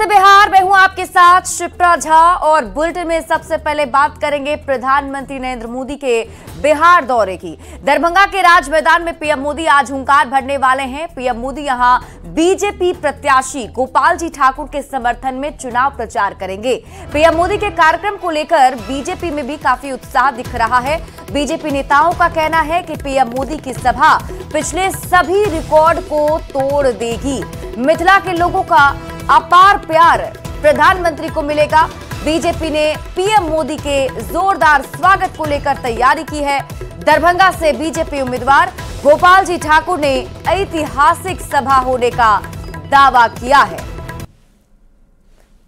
नमस्ते बिहार, मैं हूं आपके साथ शिप्रा झा और बुलेटिन में सबसे पहले बात करेंगे प्रधानमंत्री नरेंद्र मोदी के बिहार दौरे की। दरभंगा के राज मैदान में पीएम मोदी आज हुंकार भरने वाले हैं। पीएम मोदी यहां बीजेपी प्रत्याशी गोपाल जी ठाकुर के समर्थन में चुनाव प्रचार करेंगे। पीएम मोदी के कार्यक्रम को लेकर बीजेपी में भी काफी उत्साह दिख रहा है। बीजेपी नेताओं का कहना है कि पीएम मोदी की सभा पिछले सभी रिकॉर्ड को तोड़ देगी। मिथिला के लोगों का अपार प्यार प्रधानमंत्री को मिलेगा। बीजेपी ने पीएम मोदी के जोरदार स्वागत को लेकर तैयारी की है। दरभंगा से बीजेपी उम्मीदवार गोपाल जी ठाकुर ने ऐतिहासिक सभा होने का दावा किया है।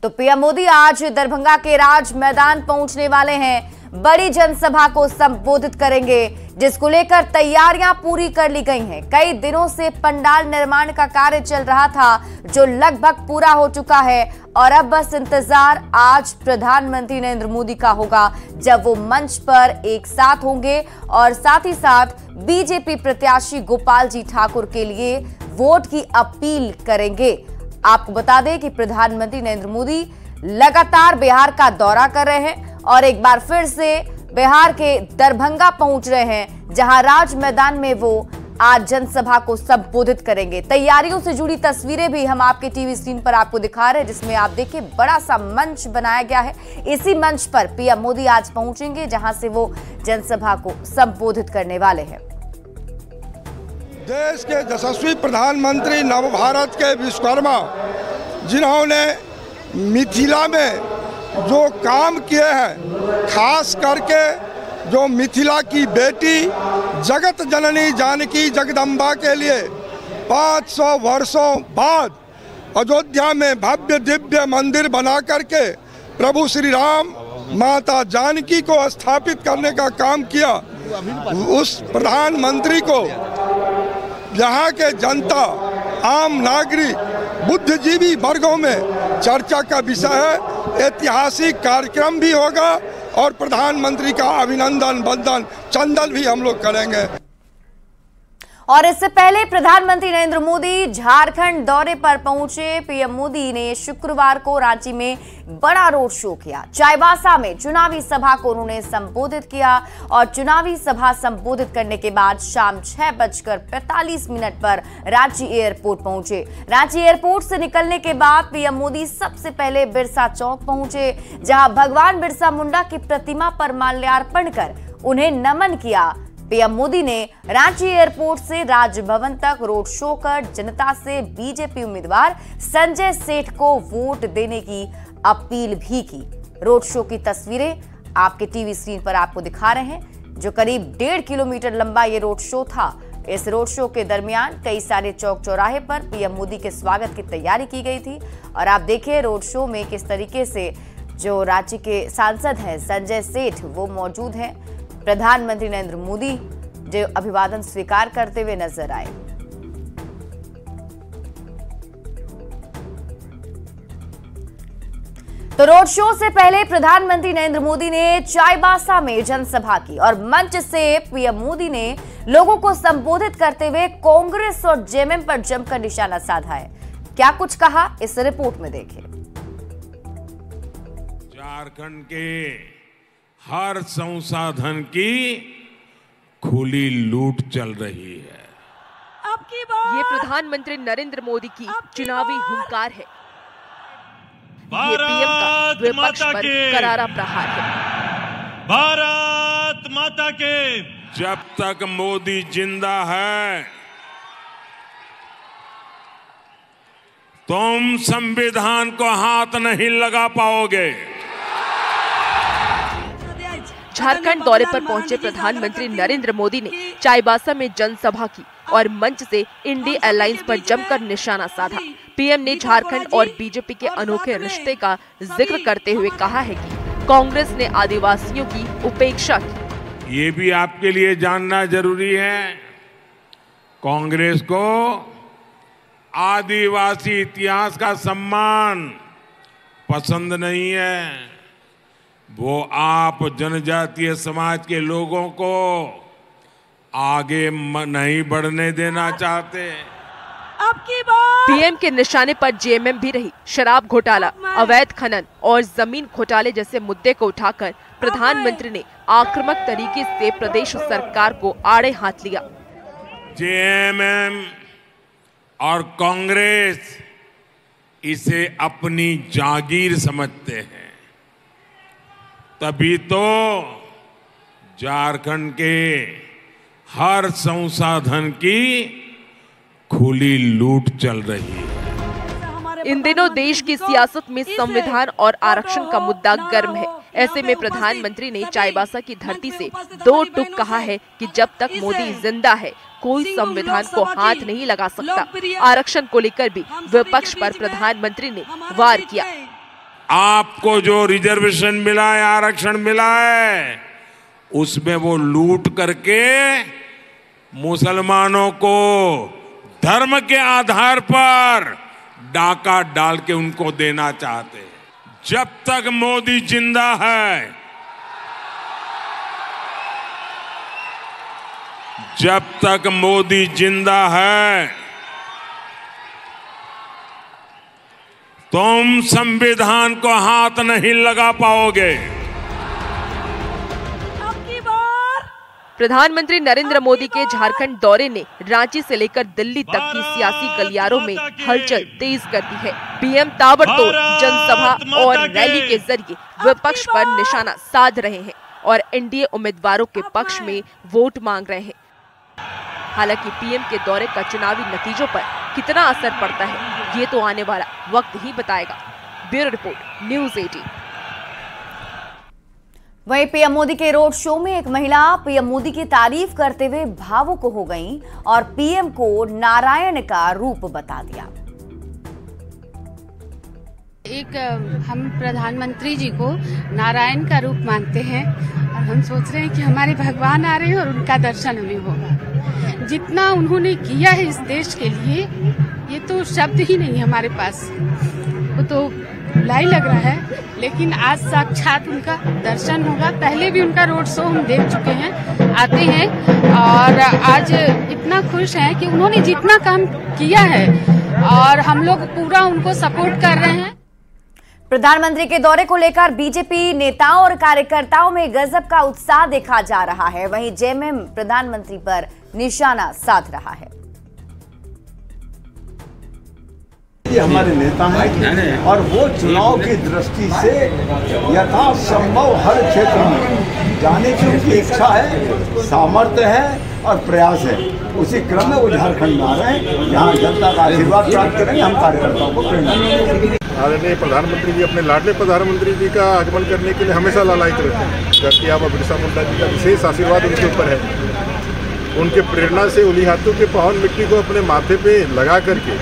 तो पीएम मोदी आज दरभंगा के राज मैदान पहुंचने वाले हैं। बड़ी जनसभा को संबोधित करेंगे, जिसको लेकर तैयारियां पूरी कर ली गई हैं। कई दिनों से पंडाल निर्माण का कार्य चल रहा था, जो लगभग पूरा हो चुका है और अब बस इंतजार आज प्रधानमंत्री नरेंद्र मोदी का होगा, जब वो मंच पर एक साथ होंगे और साथ ही साथ बीजेपी प्रत्याशी गोपाल जी ठाकुर के लिए वोट की अपील करेंगे। आपको बता दें कि प्रधानमंत्री नरेंद्र मोदी लगातार बिहार का दौरा कर रहे हैं और एक बार फिर से बिहार के दरभंगा पहुंच रहे हैं, जहां राज मैदान में वो आज जनसभा को संबोधित करेंगे। तैयारियों से जुड़ी तस्वीरें भी हम आपके टीवी स्क्रीन पर आपको दिखा रहे हैं, जिसमें आप देखिए बड़ा सा मंच बनाया गया है। इसी मंच पर पीएम मोदी आज पहुंचेंगे, जहां से वो जनसभा को संबोधित करने वाले हैं। देश के यशस्वी प्रधानमंत्री नवभारत के विश्वकर्मा, जिन्होंने मिथिला में जो काम किए हैं, खास करके जो मिथिला की बेटी जगत जननी जानकी जगदम्बा के लिए 500 वर्षों बाद अयोध्या में भव्य दिव्य मंदिर बना करके प्रभु श्री राम माता जानकी को स्थापित करने का काम किया, उस प्रधानमंत्री को यहाँ के जनता, आम नागरिक, बुद्धिजीवी वर्गों में चर्चा का विषय है। ऐतिहासिक कार्यक्रम भी होगा और प्रधानमंत्री का अभिनंदन वंदन चंदन भी हम लोग करेंगे। और इससे पहले प्रधानमंत्री नरेंद्र मोदी झारखंड दौरे पर पहुंचे। पीएम मोदी ने शुक्रवार को रांची में बड़ा रोड शो किया। चाईबासा में चुनावी सभा को उन्होंने संबोधित किया और चुनावी सभा संबोधित करने के बाद शाम 6:45 पर रांची एयरपोर्ट पहुंचे। रांची एयरपोर्ट से निकलने के बाद पीएम मोदी सबसे पहले बिरसा चौक पहुंचे, जहां भगवान बिरसा मुंडा की प्रतिमा पर माल्यार्पण कर उन्हें नमन किया। पीएम मोदी ने रांची एयरपोर्ट से राजभवन तक रोड शो कर जनता से बीजेपी उम्मीदवार संजय सेठ को वोट देने की अपील भी की। रोड शो की तस्वीरें आपके टीवी स्क्रीन पर आपको दिखा रहे हैं, जो करीब 1.5 किलोमीटर लंबा ये रोड शो था। इस रोड शो के दरमियान कई सारे चौक चौराहे पर पीएम मोदी के स्वागत की तैयारी की गई थी। और आप देखिए रोड शो में किस तरीके से जो रांची के सांसद हैं संजय सेठ, वो मौजूद हैं। प्रधानमंत्री नरेंद्र मोदी जो अभिवादन स्वीकार करते हुए नजर आए। तो रोड शो से पहले प्रधानमंत्री नरेंद्र मोदी ने चाईबासा में जनसभा की और मंच से पीएम मोदी ने लोगों को संबोधित करते हुए कांग्रेस और जेएमएम पर जमकर निशाना साधा है। क्या कुछ कहा, इस रिपोर्ट में देखिए। झारखंड के हर संसाधन की खुली लूट चल रही है। ये प्रधानमंत्री नरेंद्र मोदी की चुनावी हुंकार है। ये पीएम का विपक्ष पर करारा प्रहार है। भारत माता के जब तक मोदी जिंदा है, तुम संविधान को हाथ नहीं लगा पाओगे। झारखंड दौरे पर पहुंचे प्रधानमंत्री नरेंद्र मोदी ने चाईबासा में जनसभा की और मंच से इंडिया अलायंस पर जमकर निशाना साधा। पीएम ने झारखंड और बीजेपी के अनोखे रिश्ते का जिक्र करते हुए कहा है कि कांग्रेस ने आदिवासियों की उपेक्षा की। ये भी आपके लिए जानना जरूरी है, कांग्रेस को आदिवासी इतिहास का सम्मान पसंद नहीं है। वो आप जनजातीय समाज के लोगों को आगे नहीं बढ़ने देना चाहते। पीएम के निशाने पर जेएमएम भी रही। शराब घोटाला, अवैध खनन और जमीन घोटाले जैसे मुद्दे को उठाकर प्रधानमंत्री ने आक्रामक तरीके से प्रदेश सरकार को आड़े हाथ लिया। जेएमएम और कांग्रेस इसे अपनी जागीर समझते हैं, तभी तो झारखंड के हर संसाधन की खुली लूट चल रही है। इन दिनों देश की सियासत में संविधान और आरक्षण का मुद्दा गर्म है। ऐसे में प्रधानमंत्री ने चाईबासा की धरती से दो टूक कहा है कि जब तक मोदी जिंदा है कोई संविधान को हाथ नहीं लगा सकता। आरक्षण को लेकर भी विपक्ष पर प्रधानमंत्री ने वार किया। आपको जो रिजर्वेशन मिला है, आरक्षण मिला है, उसमें वो लूट करके मुसलमानों को धर्म के आधार पर डाका डाल के उनको देना चाहते हैं। जब तक मोदी जिंदा है, जब तक मोदी जिंदा है, तुम संविधान को हाथ नहीं लगा पाओगे। प्रधानमंत्री नरेंद्र मोदी के झारखंड दौरे ने रांची से लेकर दिल्ली तक की सियासी गलियारों में हलचल तेज कर दी है। पीएम ताबड़तोड़ जनसभा और रैली के जरिए विपक्ष पर निशाना साध रहे हैं और एनडीए उम्मीदवारों के पक्ष में वोट मांग रहे हैं। हालांकि पीएम के दौरे का चुनावी नतीजों पर कितना असर पड़ता है, ये तो आने वाला वक्त ही बताएगा। Bureau report, news 18। वहीं पीएम मोदी के रोड शो में एक महिला पीएम मोदी की तारीफ करते हुए भावुक हो गईं और पीएम को नारायण का रूप बता दिया। एक हम प्रधानमंत्री जी को नारायण का रूप मानते हैं और हम सोच रहे हैं कि हमारे भगवान आ रहे हैं और उनका दर्शन हमें होगा। जितना उन्होंने किया है इस देश के लिए, ये तो शब्द ही नहीं हमारे पास। वो तो लाई लग रहा है, लेकिन आज साक्षात उनका दर्शन होगा। पहले भी उनका रोड शो हम देख चुके हैं, आते हैं और आज इतना खुश हैं कि उन्होंने जितना काम किया है और हम लोग पूरा उनको सपोर्ट कर रहे हैं। प्रधानमंत्री के दौरे को लेकर बीजेपी नेताओं और कार्यकर्ताओं में गजब का उत्साह देखा जा रहा है। वहीं जेएमएम प्रधानमंत्री पर निशाना साध रहा है। ये हमारे नेता हैं और वो चुनाव की दृष्टि से यथासंभव हर क्षेत्र में जाने की उनकी इच्छा है, सामर्थ्य है और प्रयास है। उसी क्रम में वो झारखंड में आ रहे हैं, यहाँ जनता का आशीर्वाद प्राप्त करेंगे। हम कार्यकर्ताओं को प्रेरणा देंगे। आदरणीय प्रधानमंत्री जी अपने लाडले प्रधानमंत्री जी का आगमन करने के लिए हमेशा लालायित रहते हैं। धरती आबा बिरसा मुंडा जी का विशेष आशीर्वाद उनके ऊपर है। उनके प्रेरणा से उन्हीं हाथों के पावन मिट्टी को अपने माथे पे लगा करके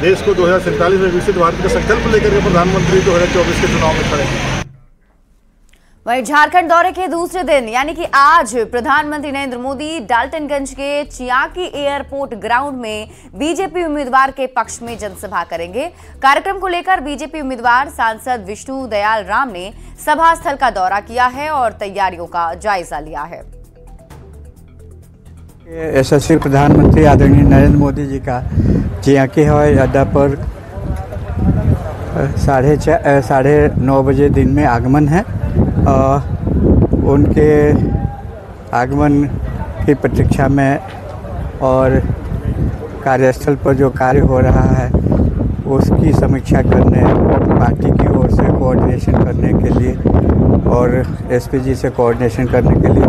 देश को 2047 में विकसित भारत का संकल्प लेकर के प्रधानमंत्री 2024 के चुनाव में खड़े हैं। वहीं झारखंड दौरे के दूसरे दिन यानी कि आज प्रधानमंत्री नरेंद्र मोदी डाल्टनगंज के चियाकी एयरपोर्ट ग्राउंड में बीजेपी उम्मीदवार के पक्ष में जनसभा करेंगे। कार्यक्रम को लेकर बीजेपी उम्मीदवार सांसद विष्णु दयाल राम ने सभा स्थल का दौरा किया है और तैयारियों का जायजा लिया है। यशस्वी प्रधानमंत्री आदरणीय नरेंद्र मोदी जी का चियाकी हवाई अड्डा पर 9:30 बजे दिन में आगमन है। उनके आगमन की प्रतीक्षा में और कार्यस्थल पर जो कार्य हो रहा है उसकी समीक्षा करने, पार्टी की ओर से कोऑर्डिनेशन करने के लिए और एसपी जी से कोऑर्डिनेशन करने के लिए,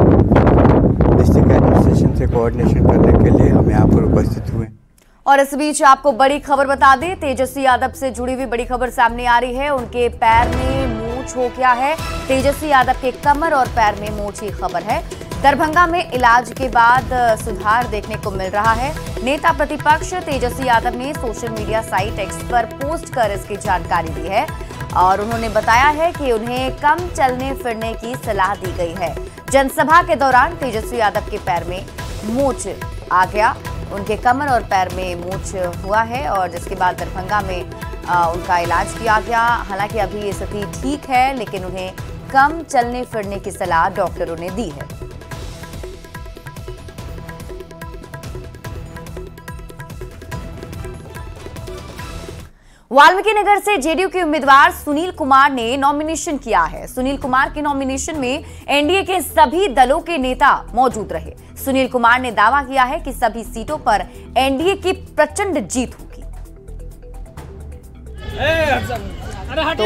डिस्ट्रिक्ट एडमिनिस्ट्रेशन से कोऑर्डिनेशन करने के लिए हम यहाँ पर उपस्थित हुए। और इस बीच आपको बड़ी खबर बता दें, तेजस्वी यादव से जुड़ी हुई बड़ी खबर सामने आ रही है। उनके पैर में मोच हो गया है। तेजस्वी यादव के कमर और पैर में मोच की खबर है। दरभंगा में इलाज के बाद सुधार देखने को मिल रहा है। नेता प्रतिपक्ष तेजस्वी यादव ने सोशल मीडिया साइट एक्स पर पोस्ट कर इसकी जानकारी दी है और उन्होंने बताया है कि उन्हें कम चलने फिरने की सलाह दी गई है। जनसभा के दौरान तेजस्वी यादव के पैर में मोच आ गया, उनके कमर और पैर में मोच हुआ है और जिसके बाद दरभंगा में उनका इलाज किया गया। हालांकि अभी ये स्थिति ठीक है, लेकिन उन्हें कम चलने फिरने की सलाह डॉक्टरों ने दी है। वाल्मीकि नगर से जेडीयू के उम्मीदवार सुनील कुमार ने नॉमिनेशन किया है। सुनील कुमार के नॉमिनेशन में एनडीए के सभी दलों के नेता मौजूद रहे। सुनील कुमार ने दावा किया है कि सभी सीटों पर एनडीए की प्रचंड जीत होगी। तो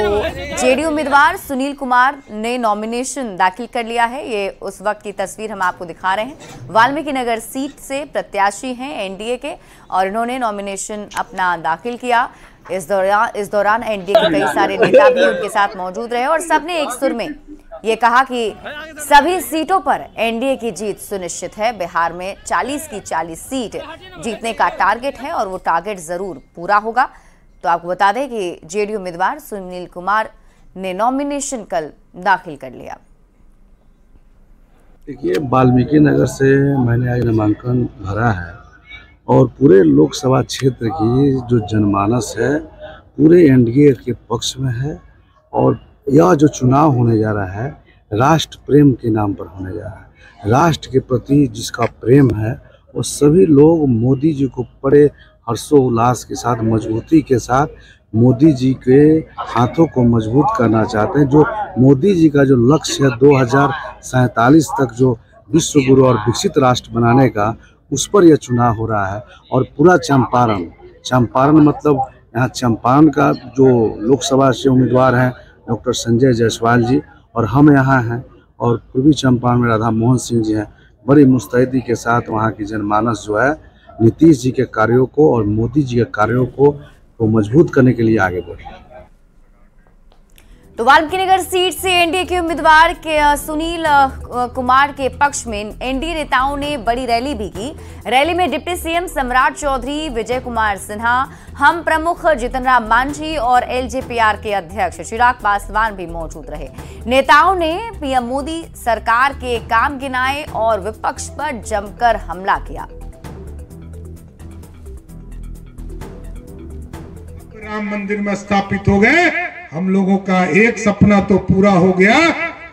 जेडीयू उम्मीदवार सुनील कुमार ने नॉमिनेशन दाखिल कर लिया है। ये उस वक्त की तस्वीर हम आपको दिखा रहे हैं। वाल्मीकि नगर सीट से प्रत्याशी हैं एनडीए के और इन्होंने नॉमिनेशन अपना दाखिल किया। इस दौरान एनडीए के कई सारे नेता भी उनके साथ मौजूद रहे और सबने एक सुर में ये कहा कि सभी सीटों पर एनडीए की जीत सुनिश्चित है। बिहार में 40 की 40 सीट जीतने का टारगेट है और वो टारगेट जरूर पूरा होगा। तो आपको बता दें कि जेडीयू उम्मीदवार सुनील कुमार ने नॉमिनेशन कल दाखिल कर लिया। देखिए, वाल्मीकि नगर से मैंने आज नामांकन भरा है और पूरे लोकसभा क्षेत्र की जो जनमानस है पूरे एनडीए के पक्ष में है और यह जो चुनाव होने जा रहा है राष्ट्र प्रेम के नाम पर होने जा रहा है। राष्ट्र के प्रति जिसका प्रेम है वो सभी लोग मोदी जी को बड़े हर्षोल्लास के साथ, मजबूती के साथ मोदी जी के हाथों को मजबूत करना चाहते हैं। जो मोदी जी का जो लक्ष्य है 2047 तक जो विश्व गुरु और विकसित राष्ट्र बनाने का, उस पर यह चुनाव हो रहा है। और पूरा चंपारण मतलब यहाँ चंपारण का जो लोकसभा से उम्मीदवार हैं डॉक्टर संजय जायसवाल जी और हम यहाँ हैं और पूर्वी चंपारण में राधा मोहन सिंह जी हैं। बड़ी मुस्तैदी के साथ वहाँ की जनमानस जो है नीतीश जी के कार्यों को और मोदी जी के कार्यों को मजबूत करने के लिए आगे बढ़े। तो वाल्मीकि नगर सीट से एनडीए के उम्मीदवार के सुनील कुमार के पक्ष में एनडीए नेताओं ने बड़ी रैली भी की। रैली में डिप्टी सीएम सम्राट चौधरी, विजय कुमार सिन्हा, हम प्रमुख जितन राम मांझी और एलजेपीआर के अध्यक्ष चिराग पासवान भी मौजूद रहे। नेताओं ने पीएम मोदी सरकार के काम गिनाए और विपक्ष पर जमकर हमला किया। राम मंदिर में स्थापित हो गए, हम लोगों का एक सपना तो पूरा हो गया।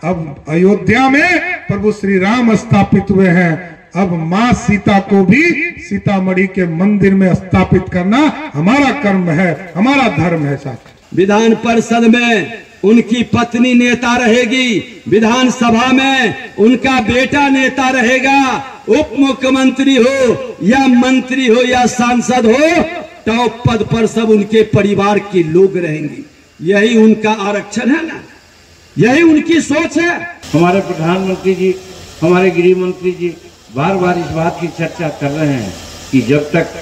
अब अयोध्या में प्रभु श्री राम स्थापित हुए हैं। अब मां सीता को भी सीतामढ़ी के मंदिर में स्थापित करना हमारा कर्म है, हमारा धर्म है। साथ विधान परिषद में उनकी पत्नी नेता रहेगी, विधानसभा में उनका बेटा नेता रहेगा। उप मुख्यमंत्री हो या मंत्री हो या सांसद हो, टॉप पद पर सब उनके परिवार के लोग रहेंगे। यही उनका आरक्षण है ना, यही उनकी सोच है। हमारे प्रधानमंत्री जी, हमारे गृह मंत्री जी बार बार इस बात की चर्चा कर रहे हैं कि जब तक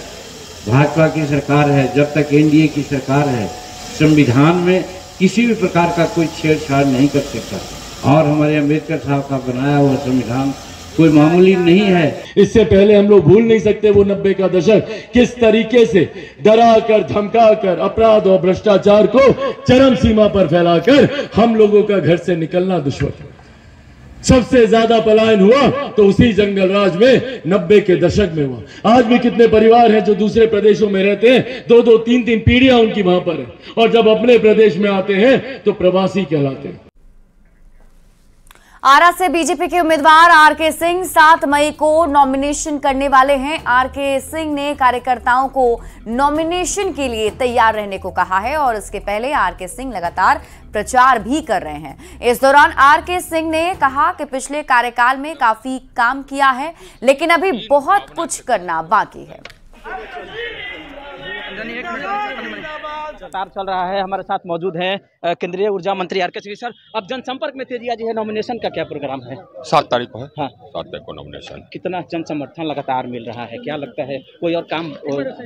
भाजपा की सरकार है, जब तक एनडीए की सरकार है, संविधान में किसी भी प्रकार का कोई छेड़छाड़ नहीं कर सकता। और हमारे अम्बेडकर साहब का बनाया हुआ संविधान कोई मामूली नहीं है। इससे पहले हम लोग भूल नहीं सकते वो 90 का दशक किस तरीके से डरा कर, धमका कर, अपराध और भ्रष्टाचार को चरम सीमा पर फैलाकर हम लोगों का घर से निकलना दुश्मन। सबसे ज्यादा पलायन हुआ तो उसी जंगल राज में 90 के दशक में हुआ। आज भी कितने परिवार हैं जो दूसरे प्रदेशों में रहते हैं, 2-2, 3-3 पीढ़ियां उनकी वहां पर है और जब अपने प्रदेश में आते हैं तो प्रवासी कहलाते हैं। आरा से बीजेपी के उम्मीदवार आरके सिंह 7 मई को नॉमिनेशन करने वाले हैं। आरके सिंह ने कार्यकर्ताओं को नॉमिनेशन के लिए तैयार रहने को कहा है और इसके पहले आरके सिंह लगातार प्रचार भी कर रहे हैं। इस दौरान आरके सिंह ने कहा कि पिछले कार्यकाल में काफी काम किया है लेकिन अभी बहुत कुछ करना बाकी है। लगातार चल रहा है। हमारे साथ मौजूद हैं केंद्रीय ऊर्जा मंत्री आरके सिंह। सर, अब जनसंपर्क में तेजी आज है, नॉमिनेशन का क्या प्रोग्राम है? 7 तारीख को है। हाँ, 7 तारीख को नॉमिनेशन। कितना जन समर्थन लगातार मिल रहा है, क्या लगता है कोई और काम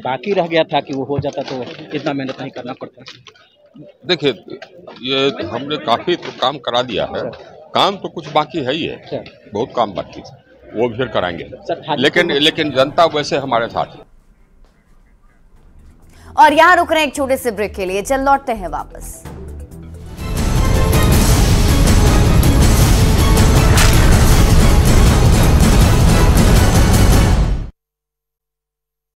बाकी रह गया था कि वो हो जाता तो इतना मेहनत नहीं करना पड़ता? देखिए, ये हमने काफी तो काम करा दिया है। काम तो कुछ बाकी है ही है, बहुत काम बाकी है, वो भी फिर कराएंगे। लेकिन जनता वैसे हमारे साथ है। और यहाँ रुक रहे हैं एक छोटे से ब्रेक के लिए, जल्द लौटते हैं वापस।